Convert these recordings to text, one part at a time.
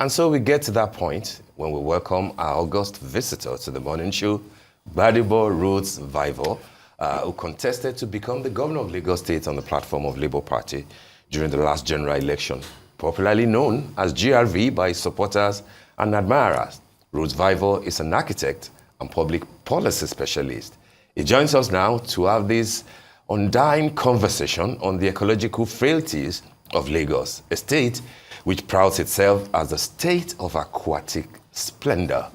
And so we get to that point when we welcome our August visitor to the morning show, Gbadebo Rhodes-Vivour, who contested to become the governor of Lagos State on the platform of Labour Party during the last general election, popularly known as GRV by his supporters and admirers. Rhodes-Vivour is an architect and public policy specialist. He joins us now to have this undying conversation on the ecological frailties of Lagos, a state which prouds itself as a state of aquatic splendor.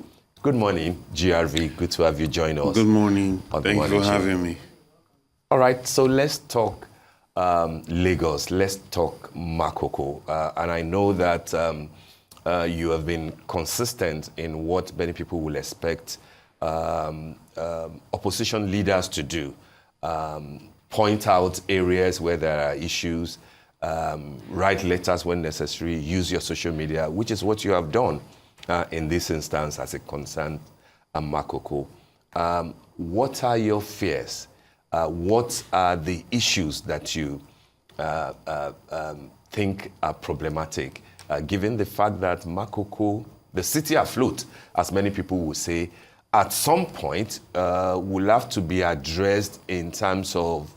Good morning, GRV. Good to have you join us. Good morning. Thank you for having me. All right, so let's talk Lagos. Let's talk Makoko. And I know that you have been consistent in what many people will expect opposition leaders to do. Point out areas where there are issues, write letters when necessary, use your social media, which is what you have done in this instance as it concerns Makoko. What are your fears? What are the issues that you think are problematic, given the fact that Makoko, the city afloat, as many people will say, at some point will have to be addressed in terms of,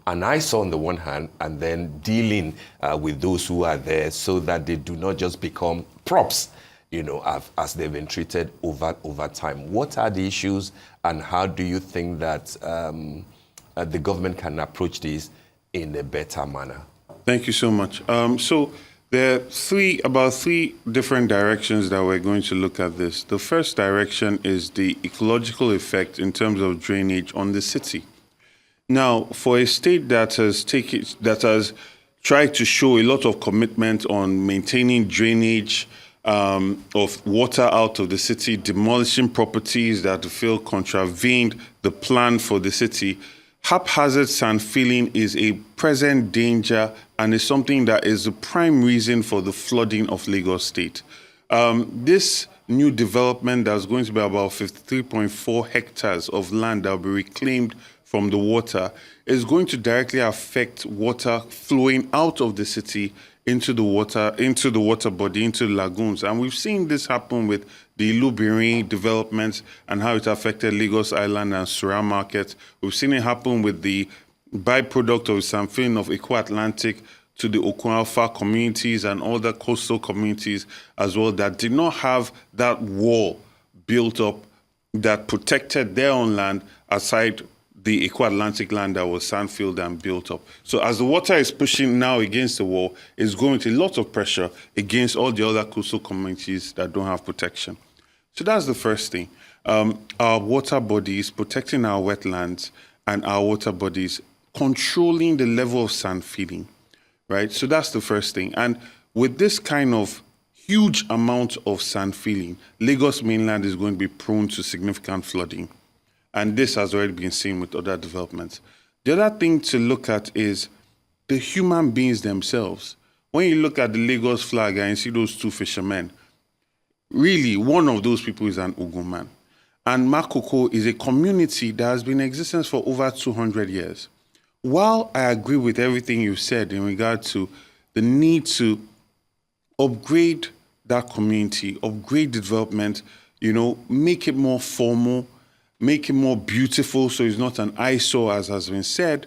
an eyesore on the one hand, and then dealing with those who are there so that they do not just become props, as they've been treated over time. What are the issues, and how do you think that the government can approach this in a better manner? Thank you so much. So there are about three different directions that we're going to look at this. The first direction is the ecological effect in terms of drainage on the city. Now, for a state that has tried to show a lot of commitment on maintaining drainage of water out of the city, demolishing properties that feel contravened the plan for the city, haphazard sandfilling is a present danger and is something that is the prime reason for the flooding of Lagos State. This new development that's going to be about 53.4 hectares of land that will be reclaimed from the water is going to directly affect water flowing out of the city into the water body, into lagoons. And we've seen this happen with the Ilubirin developments and how it affected Lagos Island and Surah Market. We've seen it happen with the byproduct of Sandfilling of Eco Atlantic to the Okun Alpha communities and other coastal communities as well that did not have that wall built up that protected their own land aside the Eco Atlantic land that was sandfilled and built up. So as the water is pushing now against the wall, it's going with a lot of pressure against all the other coastal communities that don't have protection. So that's the first thing. Our water bodies, protecting our wetlands and our water bodies, controlling the level of sand feeding, right? So that's the first thing. And with this kind of huge amount of sand feeding, Lagos mainland is going to be prone to significant flooding. And this has already been seen with other developments. The other thing to look at is the human beings themselves. When you look at the Lagos flag and you see those two fishermen, really one of those people is an Uguman. And Makoko is a community that has been in existence for over 200 years. While I agree with everything you said in regard to the need to upgrade that community, upgrade development, make it more formal, make it more beautiful so it's not an eyesore, as has been said,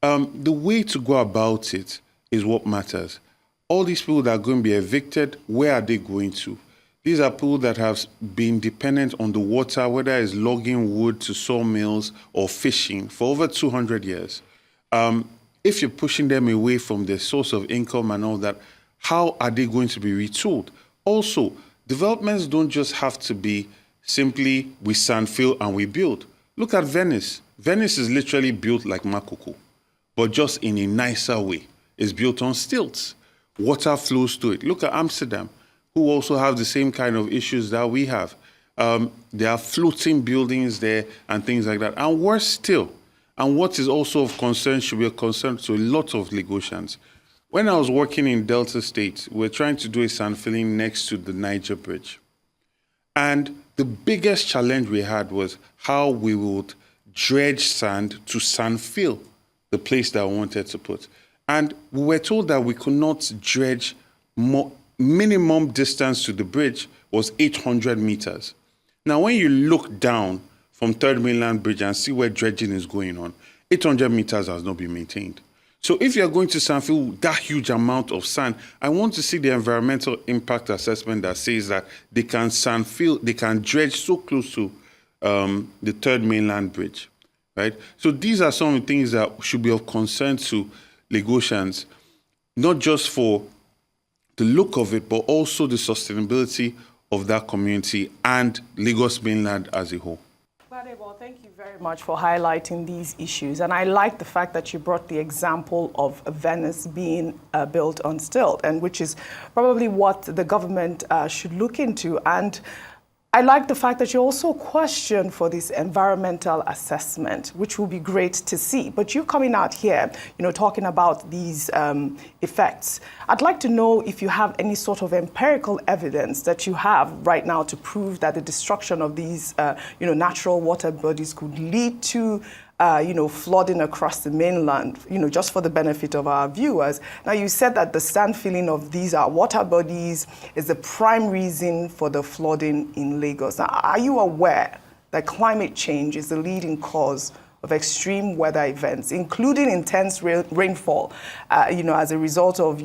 the way to go about it is what matters. All these people that are going to be evicted, where are they going to? These are people that have been dependent on the water, whether it's logging wood to sawmills or fishing for over 200 years. If you're pushing them away from their source of income and all that, how are they going to be retooled? Also, developments don't just have to be simply we sandfill and we build. Look at Venice. Venice is literally built like Makoko, but just in a nicer way. It's built on stilts. Water flows to it. Look at Amsterdam, who also have the same kind of issues that we have. There are floating buildings there and things like that. And worse still, and what is also of concern, should be a concern to a lot of Lagosians. When I was working in Delta State, we were trying to do a sandfilling next to the Niger Bridge. And the biggest challenge we had was how we would dredge sand to sandfill the place that I wanted to put. And we were told that we could not dredge more minimum distance to the bridge was 800 meters. Now, when you look down from Third Mainland Bridge and see where dredging is going on, 800 meters has not been maintained. So if you're going to sandfill that huge amount of sand, I want to see the environmental impact assessment that says that they can sandfill, they can dredge so close to the Third Mainland Bridge, right? So these are some of the things that should be of concern to Lagosians, not just for the look of it, but also the sustainability of that community and Lagos mainland as a whole. Gbadebo, thank you very much for highlighting these issues. And I like the fact that you brought the example of Venice being built on stilt, and which is probably what the government should look into. And I like the fact that you also question for this environmental assessment, which will be great to see. But you coming out here, talking about these effects, I'd like to know if you have any sort of empirical evidence that you have right now to prove that the destruction of these, natural water bodies could lead to flooding across the mainland, just for the benefit of our viewers. Now, you said that the sand filling of these water bodies is the prime reason for the flooding in Lagos. Now, are you aware that climate change is the leading cause of extreme weather events, including intense rainfall, as a result of,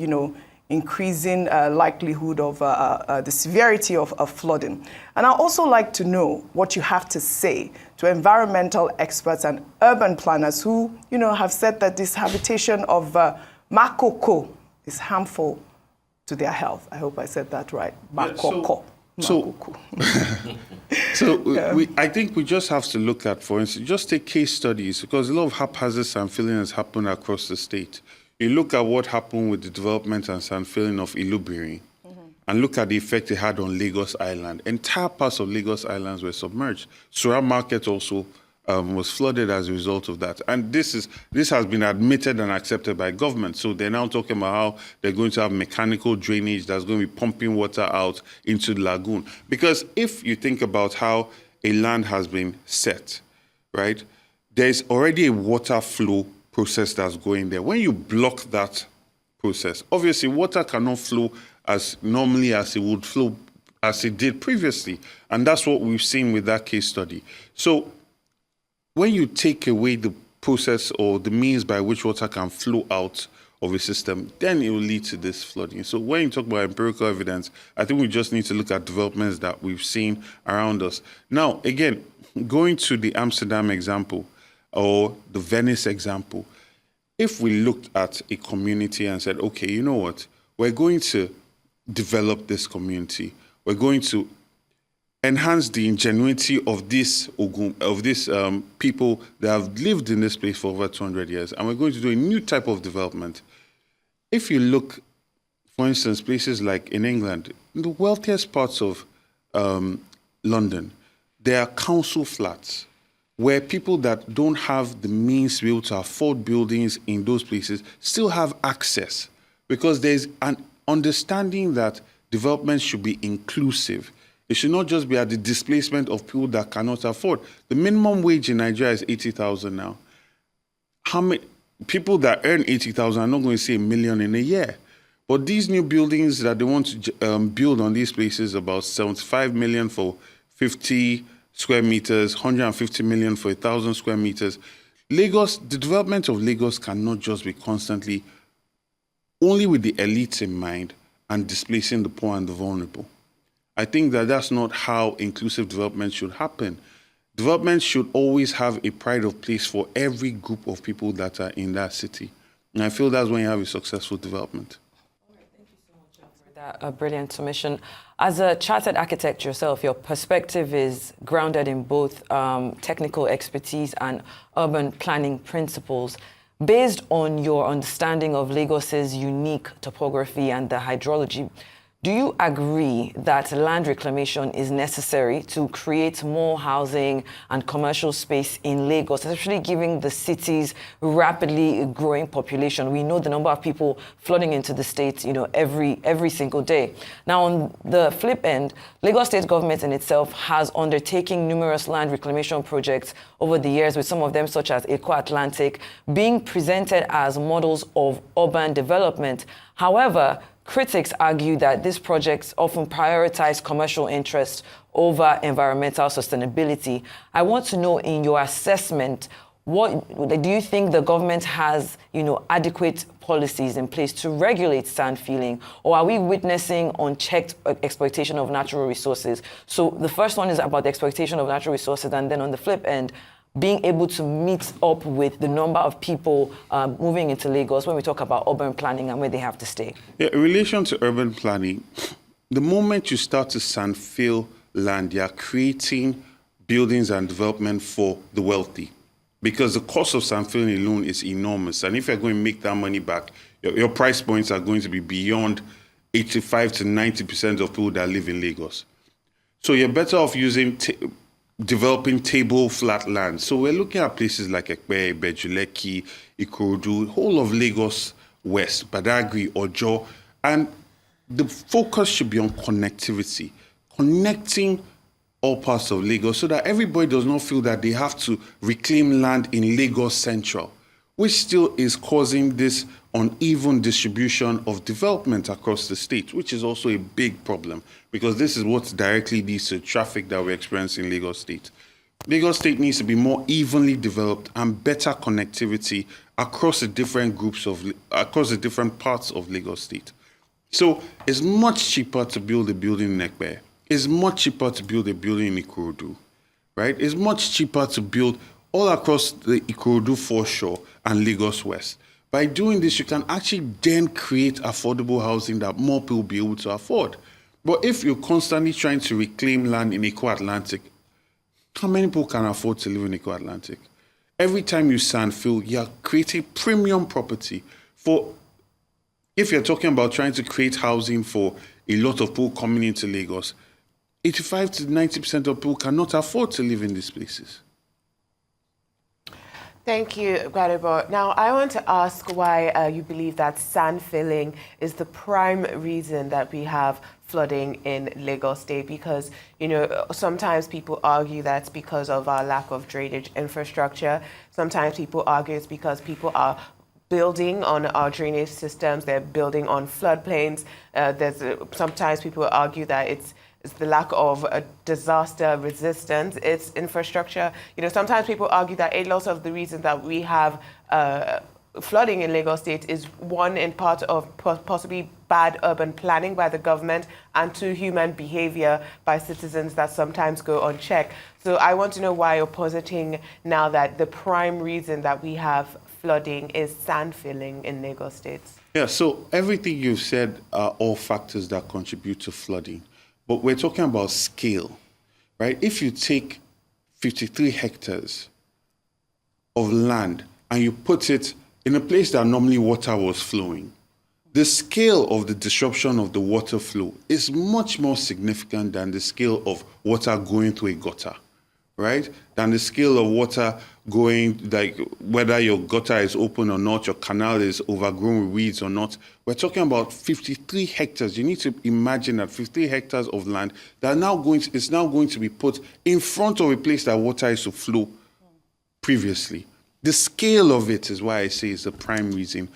increasing likelihood of the severity of flooding? And I'd also like to know what you have to say to environmental experts and urban planners who, have said that this habitation of Makoko is harmful to their health. I hope I said that right. Makoko. I think we just have to look at, for instance, just take case studies, because a lot of haphazard sandfilling has happened across the state. You look at what happened with the development and sandfilling of Ilubiri, and look at the effect it had on Lagos Island. Entire parts of Lagos Islands were submerged. Surah Market also was flooded as a result of that. And this has been admitted and accepted by government. So they're now talking about how they're going to have mechanical drainage that's going to be pumping water out into the lagoon. Because if you think about how a land has been set, right, there's already a water flow process that's going there. When you block that process, obviously water cannot flow as normally as it would flow, as it did previously. And that's what we've seen with that case study. So when you take away the process or the means by which water can flow out of a system, then it will lead to this flooding. So when you talk about empirical evidence, I think we just need to look at developments that we've seen around us. Now, again, going to the Amsterdam example or the Venice example, if we looked at a community and said, okay, you know what, we're going to develop this community, we're going to enhance the ingenuity of these people that have lived in this place for over 200 years, and we're going to do a new type of development. If you look, for instance, places like in England, in the wealthiest parts of London, there are council flats where people that don't have the means to be able to afford buildings in those places still have access, because there's an understanding that development should be inclusive. It should not just be at the displacement of people that cannot afford. The minimum wage in Nigeria is 80,000 now. How many people that earn 80,000 are not going to see 1 million in a year? But these new buildings that they want to build on these places, about 75 million for 50 square meters, 150 million for 1,000 square meters. Lagos, the development of Lagos cannot just be constantly only with the elites in mind and displacing the poor and the vulnerable. I think that that's not how inclusive development should happen. Development should always have a pride of place for every group of people that are in that city. And I feel that's when you have a successful development. All right, thank you so much for that brilliant submission. As a chartered architect yourself, your perspective is grounded in both technical expertise and urban planning principles. Based on your understanding of Lagos's unique topography and the hydrology, do you agree that land reclamation is necessary to create more housing and commercial space in Lagos, especially given the city's rapidly growing population? We know the number of people flooding into the state, every single day. Now, on the flip end, Lagos state government in itself has undertaken numerous land reclamation projects over the years, with some of them, such as Eco Atlantic, being presented as models of urban development. However, critics argue that these projects often prioritize commercial interests over environmental sustainability. I want to know, in your assessment, what do you think the government has, adequate policies in place to regulate sand filling, or are we witnessing unchecked exploitation of natural resources? So the first one is about the exploitation of natural resources, and then on the flip end, being able to meet up with the number of people moving into Lagos when we talk about urban planning and where they have to stay. Yeah, in relation to urban planning, the moment you start to sand fill land, you are creating buildings and development for the wealthy. Because the cost of sand filling alone is enormous. And if you're going to make that money back, your price points are going to be beyond 85 to 90% of people that live in Lagos. So you're better off developing table flat land. So we're looking at places like Ekpe, Bejuleki, Ikorodu, whole of Lagos West, Badagry, Ojo. And the focus should be on connectivity, connecting all parts of Lagos so that everybody does not feel that they have to reclaim land in Lagos Central, which still is causing this uneven distribution of development across the state, which is also a big problem because this is what directly leads to traffic that we experience in Lagos State. Lagos State needs to be more evenly developed and better connectivity across the different across the different parts of Lagos State. So it's much cheaper to build a building in Ekpe. It's much cheaper to build a building in Ikorodu, right? It's much cheaper to build all across the Ikorodu foreshore and Lagos West. By doing this, you can actually then create affordable housing that more people will be able to afford. But if you're constantly trying to reclaim land in Eco Atlantic, how many people can afford to live in Eco Atlantic? Every time you sand fill, you're creating premium property for, if you're talking about trying to create housing for a lot of people coming into Lagos, 85 to 90% of people cannot afford to live in these places. Thank you, Gbadebo. Now, I want to ask why you believe that sand filling is the prime reason that we have flooding in Lagos State, because, sometimes people argue that's because of our lack of drainage infrastructure. Sometimes people argue it's because people are building on our drainage systems, they're building on floodplains. Sometimes people argue that it's the lack of disaster resistance, its infrastructure. Sometimes people argue that a lot of the reasons that we have flooding in Lagos State is one, in part of possibly bad urban planning by the government, and two, human behavior by citizens that sometimes go unchecked. So I want to know why you're positing now that the prime reason that we have flooding is sand filling in Lagos State. Yeah, so everything you've said are all factors that contribute to flooding. But we're talking about scale, right? If you take 53 hectares of land and you put it in a place that normally water was flowing, the scale of the disruption of the water flow is much more significant than the scale of water going through a gutter, right? Than the scale of water going, like whether your gutter is open or not, your canal is overgrown with weeds or not. We're talking about 53 hectares. You need to imagine that 53 hectares of land that is now going to be put in front of a place that water used to flow previously. The scale of it is why I say it's the prime reason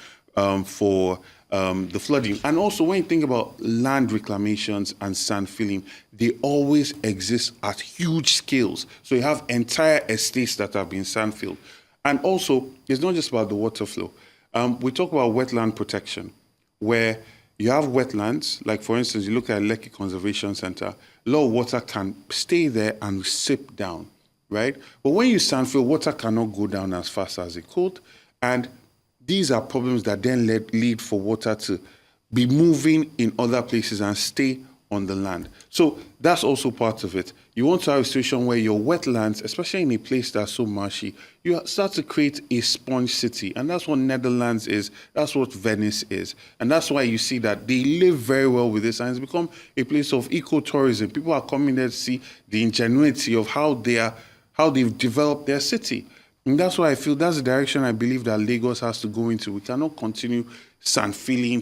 for the flooding. And also, when you think about land reclamations and sand filling, they always exist at huge scales. So you have entire estates that have been sand filled. And also, it's not just about the water flow. We talk about wetland protection, where you have wetlands, like for instance, you look at Lekki Conservation Center, a lot of water can stay there and seep down, right? But when you sand fill, water cannot go down as fast as it could. And these are problems that then lead for water to be moving in other places and stay on the land. So that's also part of it. You want to have a situation where your wetlands, especially in a place that's so marshy, you start to create a sponge city. And that's what Netherlands is. That's what Venice is. And that's why you see that they live very well with this. And it's become a place of ecotourism. People are coming there to see the ingenuity of how they've developed their city. And that's why I feel that's the direction I believe that Lagos has to go into. We cannot continue sand filling,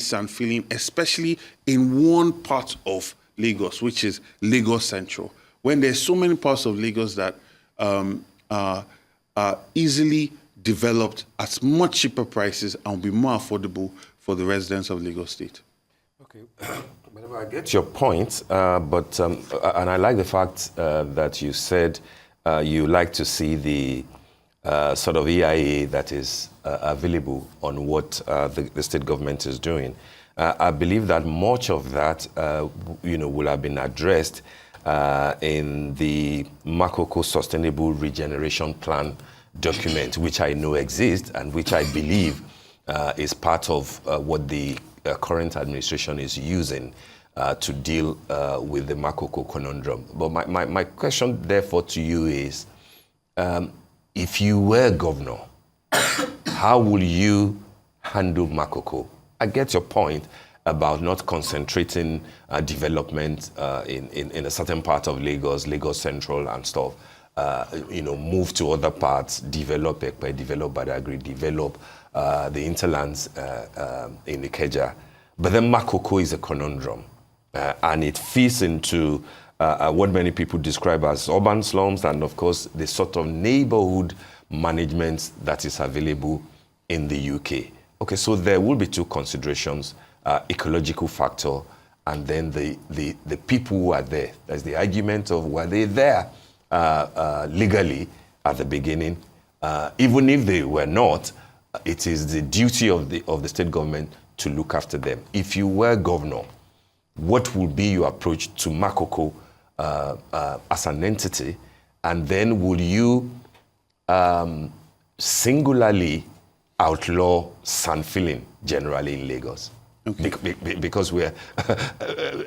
especially in one part of Lagos, which is Lagos Central. When there's so many parts of Lagos that are easily developed at much cheaper prices and will be more affordable for the residents of Lagos State. Okay, whenever I get your point, but and I like the fact that you said you like to see the sort of EIA that is available on what the state government is doing. I believe that much of that, will have been addressed in the Makoko Sustainable Regeneration Plan document, which I know exists and which I believe is part of what the current administration is using to deal with the Makoko conundrum. But my question, therefore, to you is, if you were governor, how will you handle Makoko? I get your point about not concentrating development in a certain part of Lagos Central and stuff. Move to other parts, develop Ekpe, develop Badagry, develop the hinterlands in Ikeja. But then Makoko is a conundrum, and it fits into what many people describe as urban slums, and of course the sort of neighborhood management that is available in the UK. Okay, so there will be two considerations, ecological factor, and then the people who are there. There's the argument of were they there legally at the beginning. Even if they were not, it is the duty of the state government to look after them. If you were governor, what would be your approach to Makoko as an entity? And then will you singularly outlaw sandfilling generally in Lagos? Okay. Because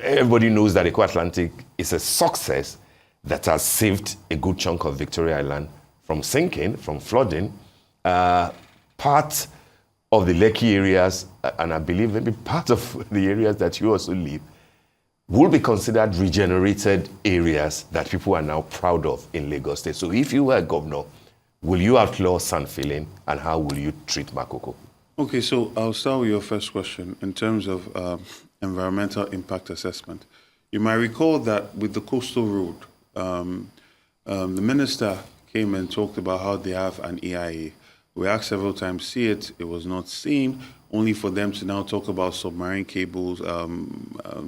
everybody knows that Eco Atlantic is a success that has saved a good chunk of Victoria Island from sinking, from flooding. Part of the Lekki areas, and I believe maybe part of the areas that you also live, will be considered regenerated areas that people are now proud of in Lagos State. So if you were a governor, will you outlaw sandfilling, and how will you treat Makoko? Okay, so I'll start with your first question in terms of environmental impact assessment. You might recall that with the coastal road, the minister came and talked about how they have an EIA. We asked several times to see it. It was not seen, only for them to now talk about submarine cables,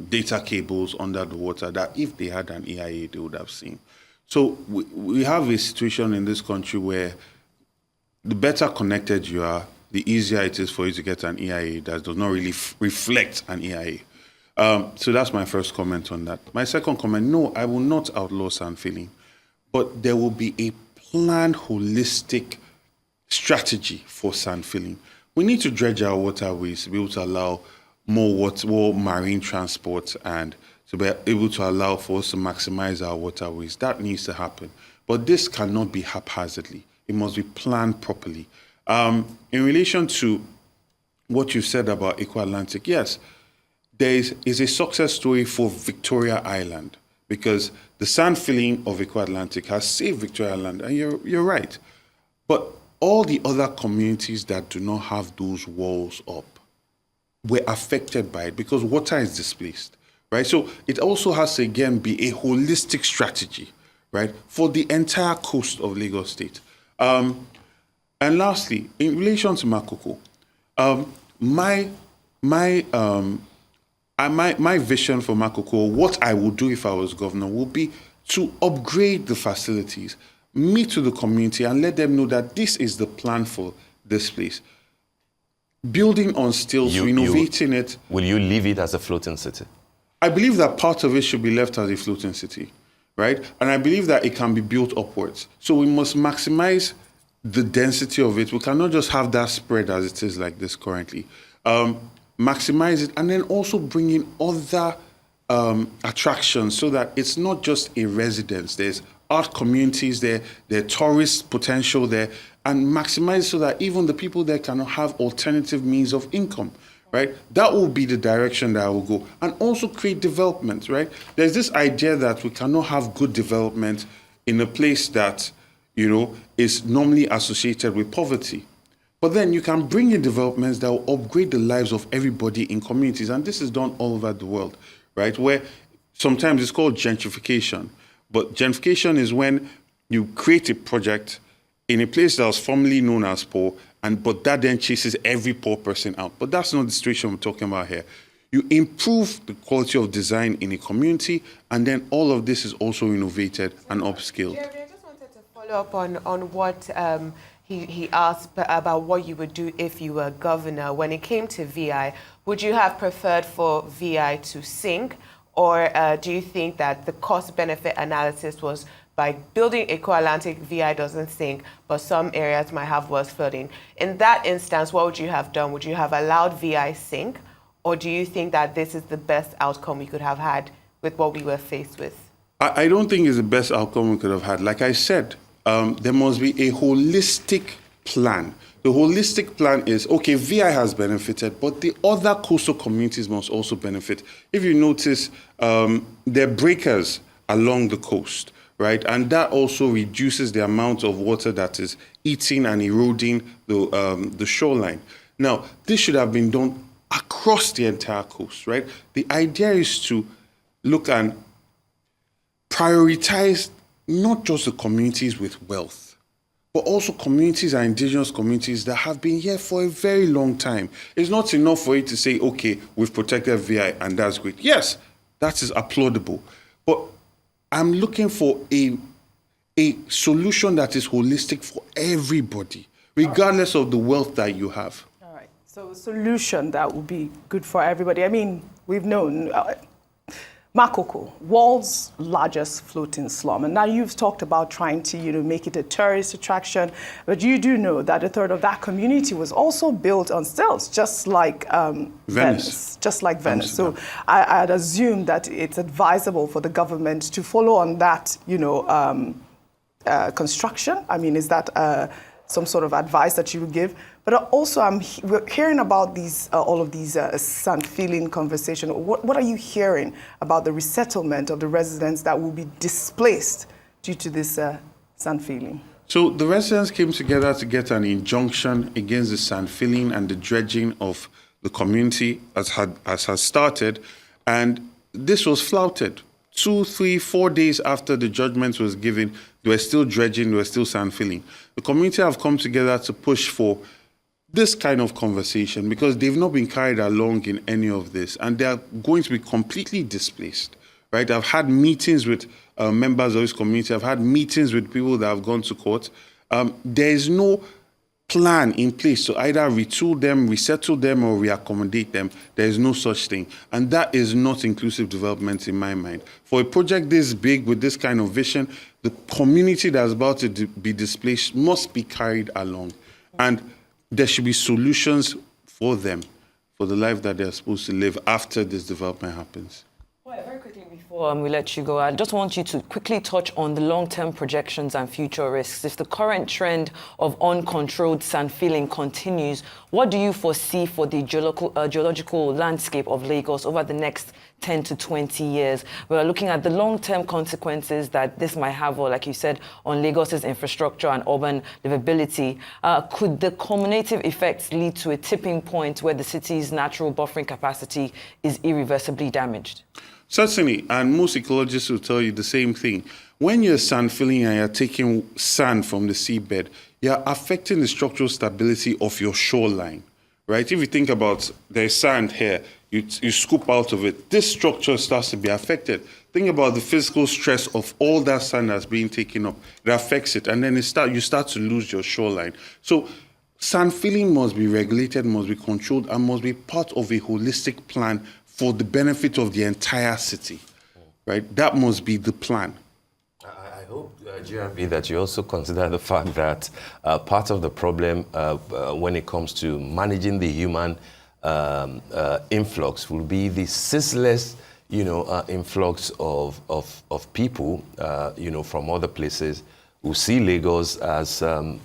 data cables under the water, that if they had an EIA, they would have seen. So we have a situation in this country where the better connected you are, the easier it is for you to get an EIA that does not really reflect an EIA. So that's my first comment on that. My second comment, no, I will not outlaw sandfilling, but there will be a planned, holistic strategy for sandfilling. We need to dredge our waterways to be able to allow more marine transport and to be able to allow for us to maximize our waterways. That needs to happen. But this cannot be haphazardly. It must be planned properly. In relation to what you said about Eco Atlantic, yes, there is a success story for Victoria Island because the sandfilling of Eco Atlantic has saved Victoria Island, and you're right. But all the other communities that do not have those walls up were affected by it because water is displaced, right? So it also has to, again, be a holistic strategy, right, for the entire coast of Lagos State. And lastly, in relation to Makoko, my vision for Makoko, what I would do if I was governor, would be to upgrade the facilities, meet with the community and let them know that this is the plan for this place. Building on stilts, renovating it. Will you leave it as a floating city? I believe that part of it should be left as a floating city, right? And I believe that it can be built upwards. So we must maximize the density of it. We cannot just have that spread as it is like this currently. Maximize it and then also bring in other attractions so that it's not just a residence. There's art communities there, there's tourist potential there, and maximize so that even the people there can have alternative means of income, right? That will be the direction that I will go. And also create development, right? There's this idea that we cannot have good development in a place that, is normally associated with poverty. But then you can bring in developments that will upgrade the lives of everybody in communities. And this is done all over the world, right? Where sometimes it's called gentrification. But gentrification is when you create a project in a place that was formerly known as poor, but that then chases every poor person out. But that's not the situation we're talking about here. You improve the quality of design in a community, and then all of this is also innovated and upskilled. Jeremy, I just wanted to follow up on what he asked about what you would do if you were governor. When it came to VI, would you have preferred for VI to sink, or do you think that the cost-benefit analysis was by building Eco-Atlantic, VI doesn't sink, but some areas might have worse flooding? In that instance, what would you have done? Would you have allowed VI sink, or do you think that this is the best outcome we could have had with what we were faced with? I don't think it's the best outcome we could have had. Like I said, there must be a holistic plan. The holistic plan is, okay, VI has benefited, but the other coastal communities must also benefit. If you notice, there are breakers along the coast, right? And that also reduces the amount of water that is eating and eroding the shoreline. Now, this should have been done across the entire coast, right? The idea is to look and prioritize not just the communities with wealth, but also communities and indigenous communities that have been here for a very long time. It's not enough for you to say, okay, we've protected VI and that's great. Yes, that is applaudable. But I'm looking for a solution that is holistic for everybody, regardless of the wealth that you have. All right. So a solution that would be good for everybody. I mean, we've known Makoko, world's largest floating slum. And now you've talked about trying to, make it a tourist attraction, but you do know that a third of that community was also built on stilts, just like Venice. Just like Venice. Amsterdam. So I'd assume that it's advisable for the government to follow on that, construction. I mean, is that some sort of advice that you would give? But also, we're hearing about all of these Sandfilling conversation. What are you hearing about the resettlement of the residents that will be displaced due to this Sandfilling? So the residents came together to get an injunction against the Sandfilling and the dredging of the community as has started, and this was flouted. 2, 3, 4 days after the judgment was given, they were still dredging, they were still Sandfilling. The community have come together to push for this kind of conversation because they've not been carried along in any of this, and they are going to be completely displaced, right? I've had meetings with members of this community. I've had meetings with people that have gone to court. There is no plan in place to either retool them, resettle them, or reaccommodate them. There is no such thing. And that is not inclusive development in my mind. For a project this big with this kind of vision, the community that's about to be displaced must be carried along. And there should be solutions for them, for the life that they're supposed to live after this development happens. Well, very quickly before we let you go, I just want you to quickly touch on the long-term projections and future risks. If the current trend of uncontrolled sandfilling continues, what do you foresee for the geological landscape of Lagos over the next 10 to 20 years? We're looking at the long-term consequences that this might have, or like you said, on Lagos's infrastructure and urban livability. Could the cumulative effects lead to a tipping point where the city's natural buffering capacity is irreversibly damaged? Certainly, and most ecologists will tell you the same thing. When you're sandfilling and you're taking sand from the seabed, you're affecting the structural stability of your shoreline, right? If you think about there's sand here, you scoop out of it, this structure starts to be affected. Think about the physical stress of all that sand that's being taken up. It affects it, and then you start to lose your shoreline. So sandfilling must be regulated, must be controlled, and must be part of a holistic plan for the benefit of the entire city, right? That must be the plan. I hope, GRB, that you also consider the fact that part of the problem when it comes to managing the human influx will be the ceaseless, influx of people, from other places who see Lagos as, And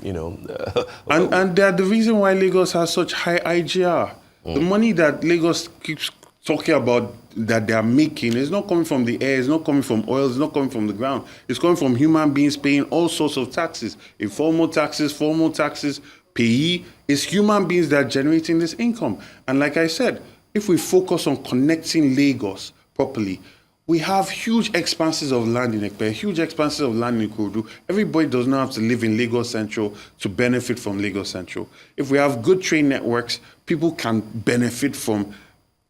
they're the reason why Lagos has such high IGR. The money that Lagos keeps talking about that they are making is not coming from the air, it's not coming from oil, it's not coming from the ground. It's coming from human beings paying all sorts of taxes, informal taxes, formal taxes, payee. It's human beings that are generating this income. And like I said, if we focus on connecting Lagos properly, We have huge expanses of land in Ekpe, huge expanses of land in Ikorodu. Everybody does not have to live in Lagos Central to benefit from Lagos Central. If we have good train networks, people can benefit from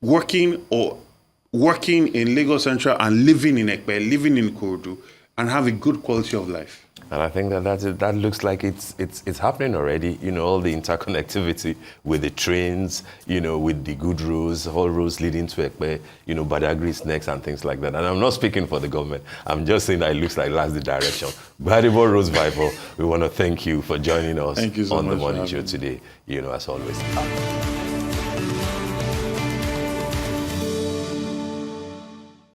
working in Lagos Central and living in Ekpe, living in Ikorodu, and have a good quality of life. And I think that looks like it's happening already. You know, all the interconnectivity with the trains, you know, with the good roads, all roads leading to Ekpe, you know, Badagry's next and things like that. And I'm not speaking for the government. I'm just saying that it looks like that's the direction. Gbadebo Rhodes-Vivour, we want to thank you for joining us Thank you so on the much Morning Show today, you know, as always.